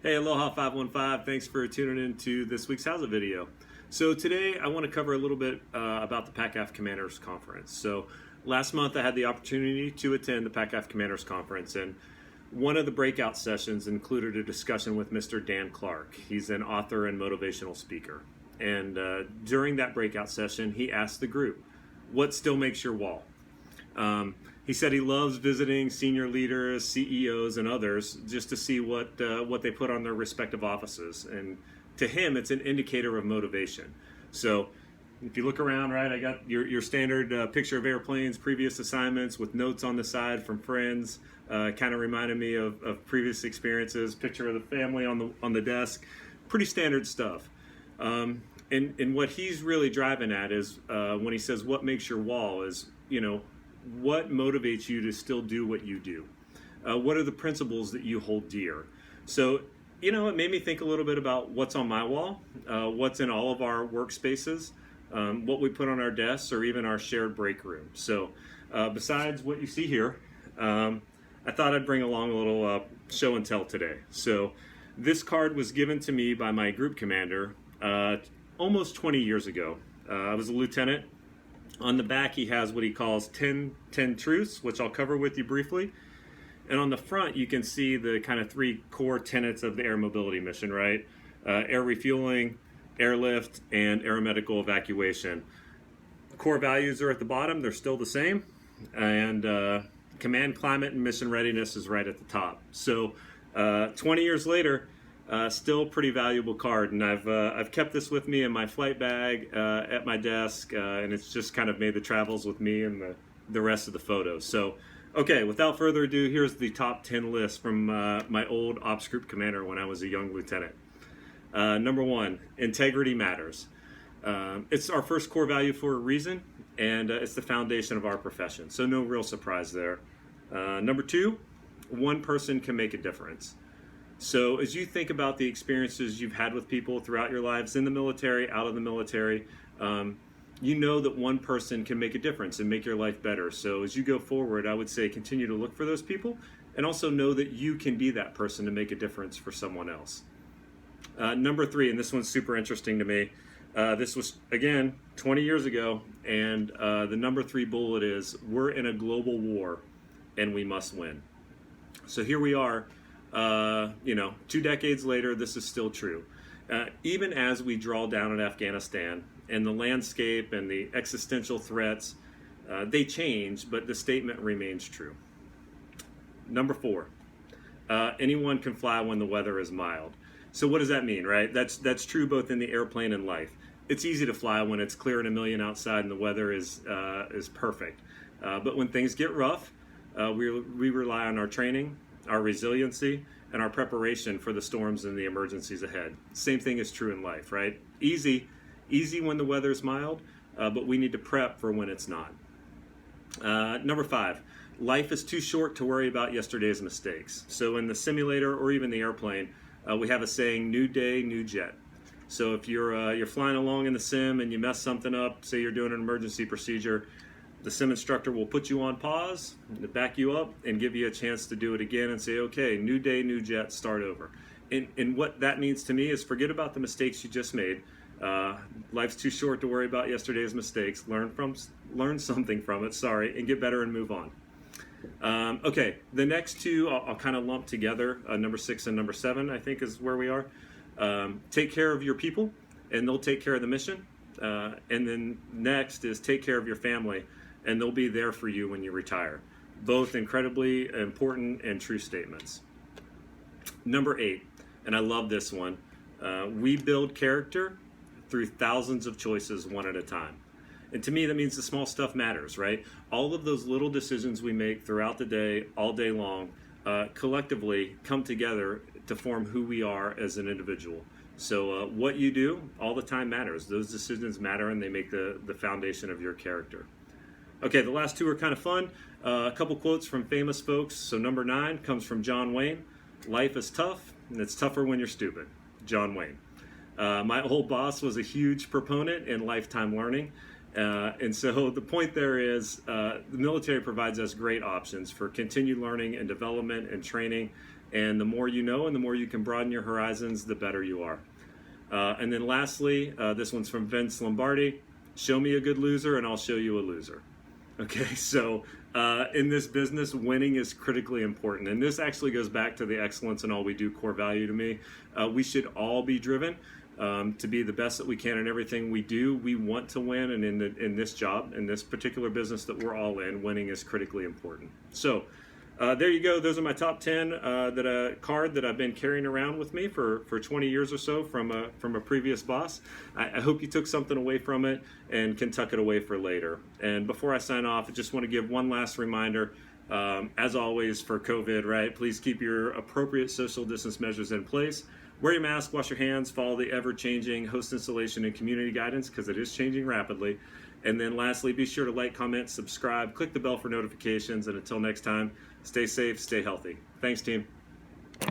Hey, Aloha 515. Thanks for tuning in to this week's Howzit video. So today I want to cover a little bit about the PACAF Commanders Conference. So last month I had the opportunity to attend the PACAF Commanders Conference, and one of the breakout sessions included a discussion with Mr. Dan Clark. He's an author and motivational speaker. And during that breakout session, he asked the group, what still makes your wall? He said he loves visiting senior leaders, CEOs, and others just to see what they put on their respective offices. And to him, it's an indicator of motivation. So if you look around, right, I got your standard picture of airplanes, previous assignments with notes on the side from friends. Kind of reminded me of previous experiences, picture of the family on the desk. Pretty standard stuff. And what he's really driving at is when he says, what makes your wall is, what motivates you to still do what you do? What are the principles that you hold dear? So, it made me think a little bit about what's on my wall, what's in all of our workspaces, what we put on our desks, or even our shared break room. So, besides what you see here, I thought I'd bring along a little show and tell today. So, this card was given to me by my group commander almost 20 years ago. I was a lieutenant. On the back, he has what he calls 10 truths, which I'll cover with you briefly. And on the front, you can see the kind of three core tenets of the air mobility mission, right? Air refueling, airlift, and aeromedical evacuation. Core values are at the bottom. They're still the same. And command, climate, and mission readiness is right at the top. So 20 years later, still a pretty valuable card, and I've kept this with me in my flight bag at my desk, and it's just kind of made the travels with me and the rest of the photos. So, okay, without further ado, here's the top 10 list from my old ops group commander when I was a young lieutenant. Number 1, integrity matters. It's our first core value for a reason, and it's the foundation of our profession, so no real surprise there. Number 2, one person can make a difference. So as you think about the experiences you've had with people throughout your lives in the military, out of the military, you know that one person can make a difference and make your life better. So as you go forward, I would say continue to look for those people and also know that you can be that person to make a difference for someone else. Number 3, and this one's super interesting to me. This was, again, 20 years ago, and the number 3 bullet is, we're in a global war and we must win. So here we are. 2 decades later, this is still true. Even as we draw down in Afghanistan and the landscape and the existential threats, they change, but the statement remains true. Number 4, anyone can fly when the weather is mild. So what does that mean, right? That's true both in the airplane and life. It's easy to fly when it's clear and a million outside and the weather is perfect. But when things get rough, we rely on our training, our resiliency, and our preparation for the storms and the emergencies ahead. Same thing is true in life, right? Easy when the weather's mild, but we need to prep for when it's not. Number 5, life is too short to worry about yesterday's mistakes. So in the simulator or even the airplane, we have a saying, new day, new jet. So if you're flying along in the sim and you mess something up, say you're doing an emergency procedure, the sim instructor will put you on pause, to back you up, and give you a chance to do it again and say, okay, new day, new jet, start over. And what that means to me is forget about the mistakes you just made. Life's too short to worry about yesterday's mistakes. Learn something from it, and get better and move on. Okay, the next 2 I'll kind of lump together. Number 6 and number 7, I think, is where we are. Take care of your people, and they'll take care of the mission. And then next is take care of your family, and they'll be there for you when you retire. Both incredibly important and true statements. Number 8, and I love this one, we build character through thousands of choices one at a time. And to me, that means the small stuff matters, right? All of those little decisions we make throughout the day, all day long, collectively come together to form who we are as an individual. So what you do all the time matters. Those decisions matter, and they make the foundation of your character. Okay, the last 2 are kind of fun. A couple quotes from famous folks. So number 9 comes from John Wayne. Life is tough, and it's tougher when you're stupid. John Wayne. My old boss was a huge proponent in lifetime learning. And so the point there is the military provides us great options for continued learning and development and training. And the more you know and the more you can broaden your horizons, the better you are. And then lastly, this one's from Vince Lombardi. Show me a good loser and I'll show you a loser. Okay, so in this business, winning is critically important. And this actually goes back to the excellence in all we do core value to me. We should all be driven to be the best that we can in everything we do. We want to win, and in this job, in this particular business that we're all in, winning is critically important. So there you go. Those are my top 10 card that I've been carrying around with me for 20 years or so from a previous boss. I hope you took something away from it and can tuck it away for later. And before I sign off, I just want to give one last reminder. As always for COVID, right? Please keep your appropriate social distance measures in place. Wear your mask, wash your hands, follow the ever-changing host installation and community guidance because it is changing rapidly. And then lastly, be sure to like, comment, subscribe, click the bell for notifications, and until next time, stay safe, stay healthy. Thanks, team.